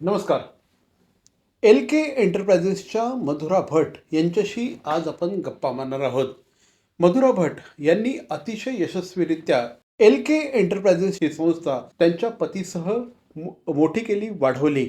नमस्कार. एल के एंटरप्राइजेसच्या मधुरा भट यांच्याशी आज आपण गप्पा मारणार आहोत. मधुरा भट यांनी अतिशय यशस्वीरित्या एल के एंटरप्राइजेस ही संस्था त्यांच्या पतीसह मोठी केली, वाढवली.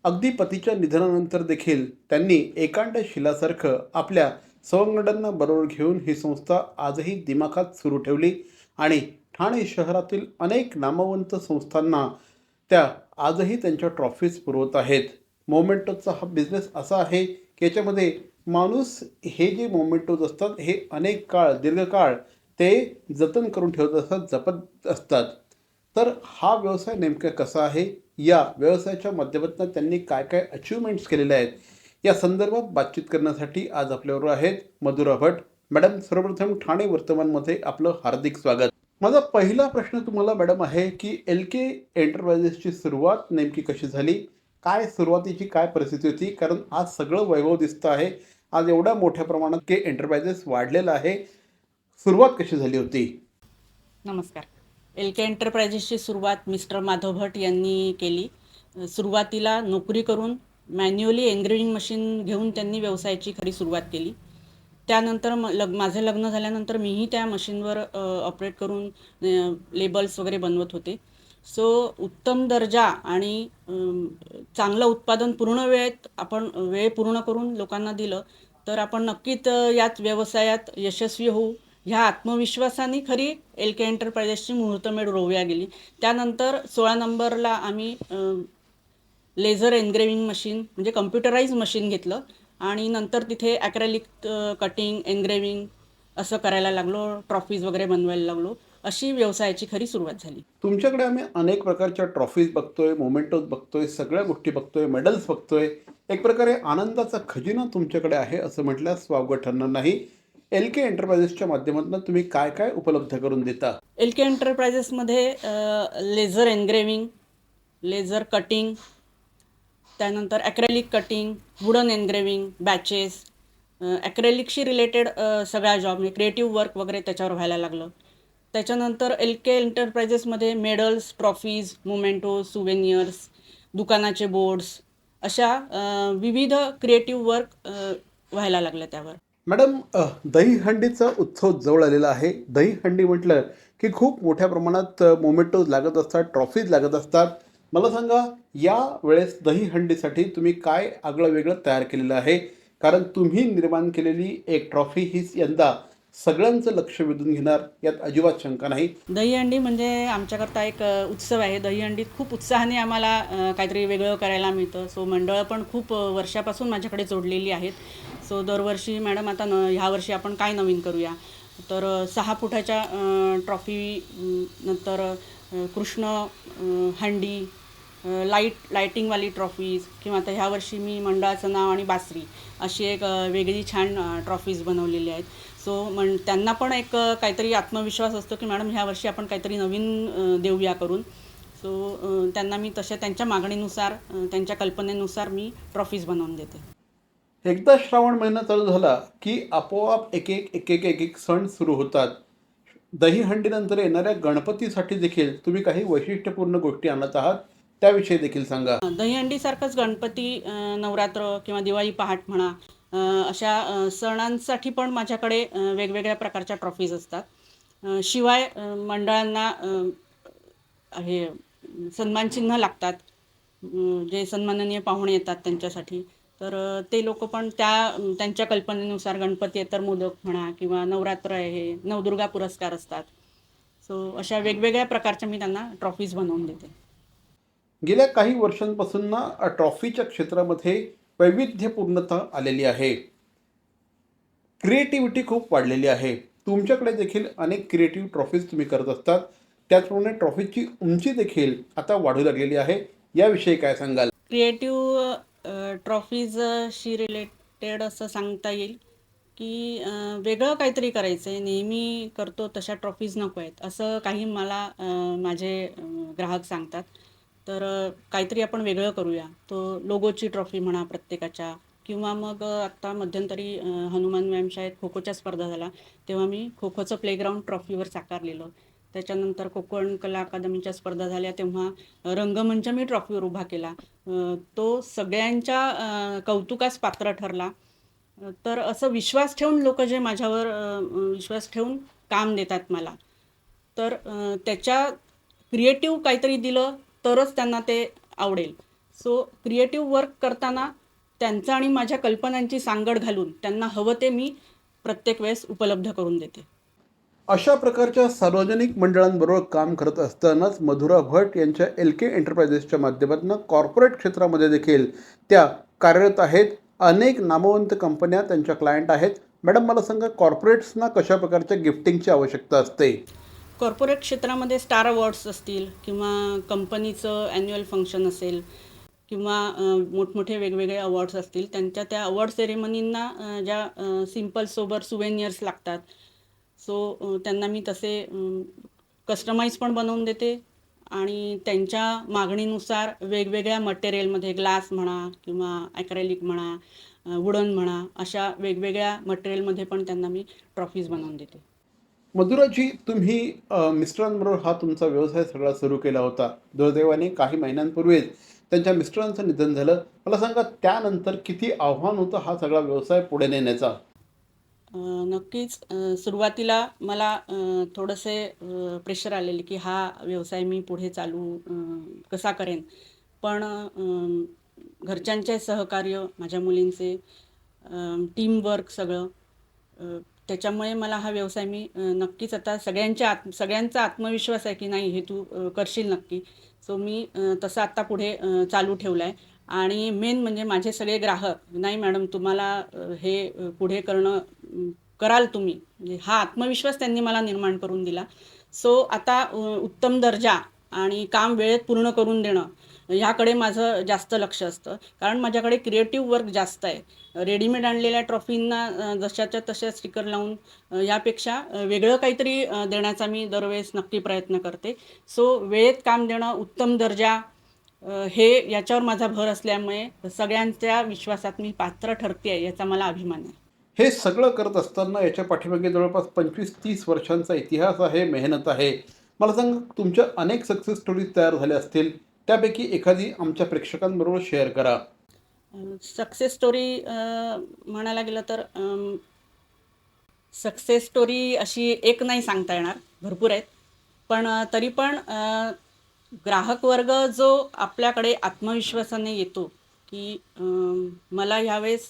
अगदी पतीच्या निधनानंतर देखील त्यांनी एकांड शिलासारखं आपल्या सवंगड्यांना बरोबर घेऊन ही संस्था आजही दिमाखात सुरू ठेवली आणि ठाणे शहरातील अनेक नामवंत संस्थांना त्या आजही त्यांच्या ट्रॉफीज पुरवत आहेत. मोमेंटोचा हा बिझनेस असा आहे की याच्यामध्ये माणूस हे जे मोमेंटोज असतात हे अनेक काळ दीर्घकाळ ते जतन करून ठेवत असतात, जपत असतात. तर हा व्यवसाय नेमका कसा आहे, या व्यवसायाच्या माध्यमातून त्यांनी काय काय अचिव्हमेंट्स केलेल्या आहेत, या संदर्भात बातचीत करण्यासाठी आज आपल्याबरोबर आहेत मधुरा भट मॅडम. सर्वप्रथम ठाणे वर्तमानमध्ये आपलं हार्दिक स्वागत. माझा पहिला प्रश्न तुम्हाला मॅडम आहे की एल के एंटरप्राइजेसची सुरुवात नेमकी कशी झाली, काय सुरुवातीची काय परिस्थिती होती, कारण आज सगळं वैभव दिसतं आहे, आज एवढ्या मोठ्या प्रमाणात के एंटरप्राइजेस वाढलेलं आहे. सुरुवात कशी झाली होती? नमस्कार. एल के एंटरप्राइजेसची सुरुवात मिस्टर माधव भट यांनी केली. सुरुवातीला नोकरी करून मॅन्युअली एन्ग्रेविंग मशीन घेऊन त्यांनी व्यवसायाची खरी सुरुवात केली. त्यानंतर माझे लग्न झाल्यानंतर मीही त्या मशीनवर ऑपरेट करून लेबल्स वगैरे बनवत होते. सो उत्तम दर्जा आणि चांगलं उत्पादन पूर्ण वेळेत आपण वेळ पूर्ण करून लोकांना दिलं तर आपण नक्कीच याच व्यवसायात यशस्वी होऊ, ह्या आत्मविश्वासाने खरी एल के एंटरप्राइजेसची मुहूर्तमेढ रोवल्या गेली. त्यानंतर 16 नंबरला आम्ही लेझर एन्ग्रेविंग मशीन म्हणजे कम्प्युटराइज मशीन घेतलं आणि नंतर तिथे ॲक्रेलिक कटिंग एन्ग्रेविंग असं करायला लागलो, ट्रॉफीज वगैरे बनवायला लागलो. अशी व्यवसायाची खरी सुरुवात झाली. तुमच्याकडे आम्ही अनेक प्रकारच्या ट्रॉफीज बघतोय, मोमेंटोज बघतोय, सगळ्या गोष्टी बघतोय, मेडल्स बघतोय. एक प्रकारे आनंदाचा खजिना तुमच्याकडे आहे असं म्हटल्यास वावगं ठरणार नाही. एल के एंटरप्राइजेसच्या माध्यमातून तुम्ही काय काय उपलब्ध करून देता? एल के एंटरप्राइजेसमध्ये लेझर एन्ग्रेविंग, लेझर कटिंग, त्यानंतर acrylic cutting, wooden engraving, badges, ॲक्रेलिकशी रिलेटेड सगळ्या जॉब म्हणजे क्रिएटिव्ह वर्क वगैरे त्याच्यावर व्हायला लागलं. त्याच्यानंतर एल के एंटरप्राइजेसमध्ये मेडल्स, ट्रॉफीज, मोमेंटो, सुवेनियर्स, दुकानाचे बोर्ड्स अशा विविध क्रिएटिव्ह वर्क व्हायला लागल्या त्यावर. मॅडम, दहीहंडीचा उत्सव जवळ आलेला आहे. दहीहंडी म्हटलं की खूप मोठ्या प्रमाणात मोमेंटोज लागत असतात, ट्रॉफीज लागत असतात. मला सांगा, या वेळेस दहीहंडीसाठी तुम्ही काय आगळं वेगळं तयार केलेलं आहे? कारण तुम्ही निर्माण केलेली एक ट्रॉफी हीच यंदा सगळ्यांचं लक्ष वेधून घेणार, यात अजिबात शंका नाही. दहीहंडी म्हणजे आमच्याकरता एक उत्सव आहे. दहीहंडीत खूप उत्साहाने आम्हाला काहीतरी वेगळं करायला मिळतं. सो मंडळं पण खूप वर्षापासून माझ्याकडे जोडलेली आहेत. सो दरवर्षी मॅडम आता ह्या वर्षी आपण काय नवीन करूया, तर 6 फुटाच्या ट्रॉफी, नंतर कृष्ण हंडी, लायटिंगवाली ट्रॉफीज, किंवा आता ह्या वर्षी मी मंडळाचं नाव आणि बासरी अशी एक वेगळी छान ट्रॉफीज बनवलेली आहेत. सो त्यांना पण एक काहीतरी आत्मविश्वास असतो की मॅडम ह्या वर्षी आपण काहीतरी नवीन देऊया करून. सो त्यांना मी तशा त्यांच्या मागणीनुसार त्यांच्या कल्पनेनुसार मी ट्रॉफीज बनवून देते. एकदा श्रावण महिना चालू झाला की आपोआप एक एक एक एक एक एक सण सुरू होतात. दहीहंडीनंतर येणाऱ्या गणपतीसाठी देखील तुम्ही काही वैशिष्ट्यपूर्ण गोष्टी आणत आहात, त्याविषयी देखील सांगा. दहीहंडीसारखंच गणपती, नवरात्र किंवा दिवाळी पहाट म्हणा, अशा सणांसाठी पण माझ्याकडे वेगवेगळ्या प्रकारच्या ट्रॉफीज असतात. शिवाय मंडळांना हे सन्मानचिन्ह लागतात, जे सन्माननीय पाहुणे येतात त्यांच्यासाठी. तर ते लोक पण त्यांच्या कल्पनेनुसार, गणपती आहे तर मोदक म्हणा, किंवा नवरात्र आहे नवदुर्गा पुरस्कार असतात. सो अशा वेगवेगळ्या प्रकारच्या मी त्यांना ट्रॉफीज बनवून देते. गेल्या काही वर्षांपासून ना ट्रॉफीच्या क्षेत्रामध्ये वैविध्यपूर्णता आलेली आहे. क्रिएटिव्हिटी खूप वाढलेली आहे. तुमच्याकडे देखील अनेक क्रिएटिव्ह ट्रॉफीज तुम्ही करत असतात. त्याचप्रमाणे ट्रॉफीची उंची देखील आता वाढू लागलेली आहे. याविषयी काय सांगाल? क्रिएटिव्ह ट्रॉफीजशी रिलेटेड असं सांगता येईल की वेगळं काहीतरी करायचं आहे, नेहमी करतो तशा ट्रॉफीज नको आहेत असं काही मला माझे ग्राहक सांगतात. तर काहीतरी आपण वेगळं करूया. तो लोगोची ट्रॉफी म्हणा प्रत्येकाच्या, किंवा मग आत्ता मध्यंतरी हनुमान व्यायामशाळेत खो खोच्या स्पर्धा झाला तेव्हा मी खो खोचं प्लेग्राऊंड ट्रॉफीवर साकारलेलं. त्याच्यानंतर कोकण कला अकादमीच्या स्पर्धा झाल्या तेव्हा रंगमंच मी ट्रॉफीवर उभा केला. तो सगळ्यांच्या कौतुकास पात्र ठरला. तर असं विश्वास ठेवून लोक जे माझ्यावर विश्वास ठेवून काम देतात मला, तर त्याच्या क्रिएटिव्ह काहीतरी दिलं तरच त्यांना ते आवडेल. सो क्रिएटिव्ह वर्क करताना त्यांचं आणि माझ्या कल्पनांची सांगड घालून त्यांना हवं ते मी प्रत्येक वेळेस उपलब्ध करून देते. अशा प्रकारच्या सार्वजनिक मंडळांबरोबर काम करत असतानाच मधुरा भट यांच्या LK एंटरप्राइजेसच्या माध्यमातून कॉर्पोरेट क्षेत्रामध्ये देखील त्या कार्यरत आहेत. अनेक नामवंत कंपन्या त्यांच्या क्लायंट आहेत. मॅडम, मला सांगा, कॉर्पोरेट्सना कशा प्रकारच्या गिफ्टिंगची आवश्यकता असते? कॉर्पोरेट क्षेत्रामध्ये स्टार अवॉर्ड्स असतील किंवा कंपनीचं ॲन्युअल फंक्शन असेल किंवा मोठमोठे वेगवेगळे अवॉर्ड्स असतील, त्यांच्या त्या अवॉर्ड सेरेमनींना ज्या सिम्पल सोबर सुवेनियर्स लागतात, सो त्यांना मी तसे कस्टमाइज पण बनवून देते आणि त्यांच्या मागणीनुसार वेगवेगळ्या मटेरियलमध्ये ग्लास म्हणा किंवा ॲक्रेलिक म्हणा, वुडन म्हणा, अशा वेगवेगळ्या मटेरियलमध्ये पण त्यांना मी ट्रॉफीज बनवून देते. मधुराजी, तुम्ही मिस्टरांबरोबर हा तुमचा व्यवसाय सगळा सुरू केला होता. दुर्दैवाने काही महिन्यांपूर्वीच त्यांच्या मिस्टरांचं निधन झालं. मला सांगा, त्यानंतर किती आव्हान होतं हा सगळा व्यवसाय पुढे नेण्याचा? नक्कीच सुरुवातीला मला थोडंसे प्रेशर आलेले की हा व्यवसाय मी पुढे चालू कसा करेन. पण घरच्यांचे सहकार्य, माझ्या मुलींचे टीमवर्क सगळं, त्याच्यामुळे मला हा व्यवसाय मी नक्कीच आता सगळ्यांचा आत्मविश्वास आहे की नाही हे तू करशील नक्की. सो मी तसं आत्ता पुढे चालू ठेवला आहे. आणि मेन म्हणजे माझे सगळे ग्राहक, नाही मॅडम तुम्हाला हे पुढे करणं कराल तुम्ही, म्हणजे हा आत्मविश्वास त्यांनी मला निर्माण करून दिला. सो आता उत्तम दर्जा आणि काम वेळेत पूर्ण करून देणं ह्याकडे माझं जास्त लक्ष असतं. कारण माझ्याकडे क्रिएटिव्ह वर्क जास्त आहे. रेडीमेड आणलेल्या ट्रॉफींना जशाच्या तशा स्टिकर लावून यापेक्षा वेगळं काहीतरी देण्याचा मी दरवेळेस नक्की प्रयत्न करते. सो वेळेत काम देणं, उत्तम दर्जा, हे याच्यावर माझा भर असल्यामुळे सगळ्यांच्या विश्वासात मी पात्र ठरते याचा मला अभिमान आहे. हे सगळं करत असताना याच्या पाठीमागे जवळपास 25-30 वर्षांचा इतिहास आहे, मेहनत आहे. मला सांगा, तुमच्या अनेक सक्सेस स्टोरीज तयार झाल्या असतील. त्यापैकी एखादी आमच्या प्रेक्षकांबरोबर शेअर करा. सक्सेस स्टोरी म्हणायला गेलं तर सक्सेस स्टोरी अशी एक नाही सांगता येणार, भरपूर आहेत. पण तरी पण ग्राहक वर्ग जो आपल्याकडे आत्मविश्वासाने येतो की मला ह्यावेळेस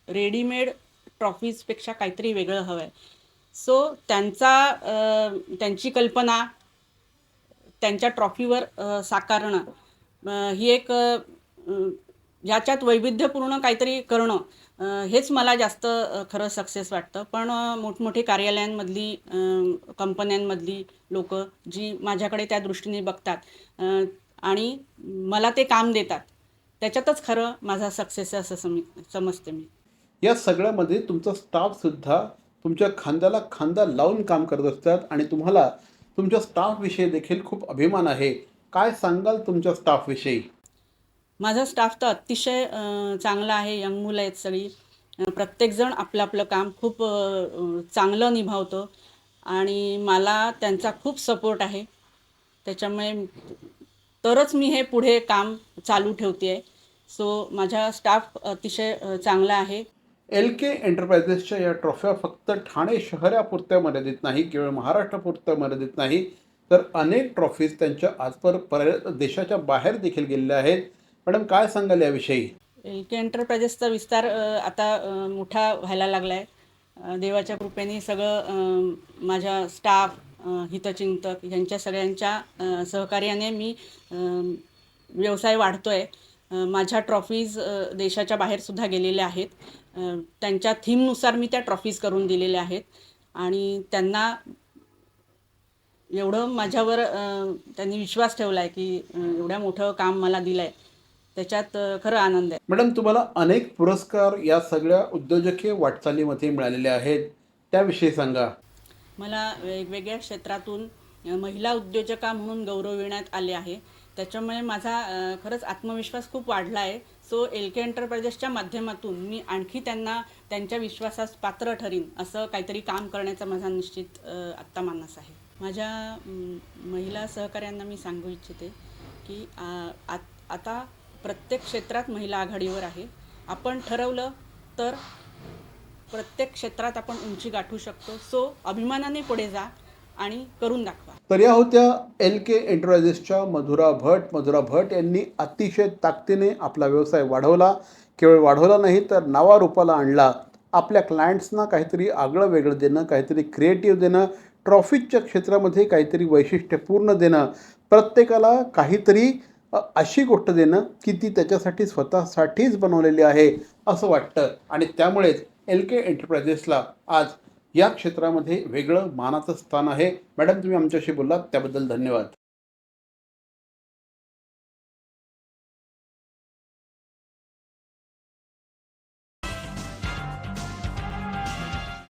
रेडीमेड ट्रॉफीजपेक्षा काहीतरी वेगळं हवं आहे. सो त्यांची कल्पना त्यांच्या ट्रॉफीवर साकारणं, ही एक ह्याच्यात वैविध्यपूर्ण काहीतरी करणं, हेच मला जास्त खरं सक्सेस वाटतं. पण मोठमोठी कार्यालयांमधली, कंपन्यांमधली लोकं जी माझ्याकडे त्या दृष्टीने बघतात आणि मला ते काम देतात, त्याच्यातच खरं माझा सक्सेस आहे असं समजते मी. या सगळ्यामध्ये तुमचा स्टाफसुद्धा तुमच्या खांद्याला खांदा लावून काम करत असतात आणि तुम्हाला तुमच्या स्टाफविषयी देखील खूप अभिमान आहे. काय सांगाल तुमच्या स्टाफविषयी? माझा स्टाफ तर अतिशय चांगला आहे. यंग मुलं आहेत सगळी. प्रत्येकजण आपलं आपलं काम खूप चांगलं निभावतं आणि मला त्यांचा खूप सपोर्ट आहे. त्याच्यामुळे तरच मी हे पुढे काम चालू ठेवते आहे. सो माझा स्टाफ अतिशय चांगला आहे. LK एंटरप्राइजेसच्या या ट्रॉफ्या फक्त ठाणे शहरापुरत्या मर्यादित नाही, केवळ महाराष्ट्रापुरत्या मर्यादित नाही, तर अनेक ट्रॉफीज त्यांच्या आजपर्यंत देशाच्या बाहेर देखील गेलेल्या आहेत. मॅडम, काय सांगाल याविषयी? LK एंटरप्राइजेसचा विस्तार आता मोठा व्हायला लागला आहे. देवाच्या कृपेने सगळं माझ्या स्टाफ, हितचिंतक यांच्या सगळ्यांच्या सहकार्याने मी व्यवसाय वाढतो आहे. माझ्या ट्रॉफीज देशाच्या बाहेरसुद्धा गेलेल्या आहेत. त्यांच्या थीमनुसार मी त्या ट्रॉफीज करून दिलेल्या आहेत आणि त्यांना एवढं माझ्यावर त्यांनी विश्वास ठेवला आहे की एवढ्या मोठं काम मला दिलं आहे, त्याच्यात खरं आनंद आहे. मॅडम, तुम्हाला अनेक पुरस्कार या सगळ्या उद्योजकीय वाटचालीमध्ये मिळालेले आहेत. त्याविषयी सांगा. मला वेगवेगळ्या क्षेत्रातून महिला उद्योजका म्हणून गौरविण्यात आले आहे. त्याच्यामुळे माझा खरंच आत्मविश्वास खूप वाढला आहे. सो LK एंटरप्राइजेसच्या माध्यमातून मी आणखी त्यांना त्यांच्या विश्वासास पात्र ठरीन असं काहीतरी काम करण्याचा माझा निश्चित आत्ता मानस आहे. माझ्या महिला सहकाऱ्यांना मी सांगू इच्छिते की आता प्रत्येक क्षेत्रात महिला आघाडीवर आहे. आपण ठरवलं तर प्रत्येक क्षेत्रात आपण उंची गाठू शकतो. सो अभिमानाने पुढे जा आणि करून दाखवा. तर या होत्या LK एंटरप्राइजेसच्या मधुरा भट यांनी अतिशय ताकदीने आपला व्यवसाय वाढवला. केवळ वाढवला नाही तर नावारूपाला आणला. आपल्या क्लायंट्सना काहीतरी आगळं वेगळं देणं, काहीतरी क्रिएटिव्ह देणं, ट्रॉफिकच्या क्षेत्रामध्ये काहीतरी वैशिष्ट्यपूर्ण देणं, प्रत्येकाला काहीतरी अशी गोष्ट देणं की ती त्याच्यासाठी स्वतःसाठीच बनवलेली आहे असं वाटतं. आणि त्यामुळेच LK एंटरप्राइजेसला आज या क्षेत्रामध्ये वेगळं मानाचं स्थान आहे. मॅडम, तुम्ही आमच्याशी बोललात त्याबद्दल धन्यवाद.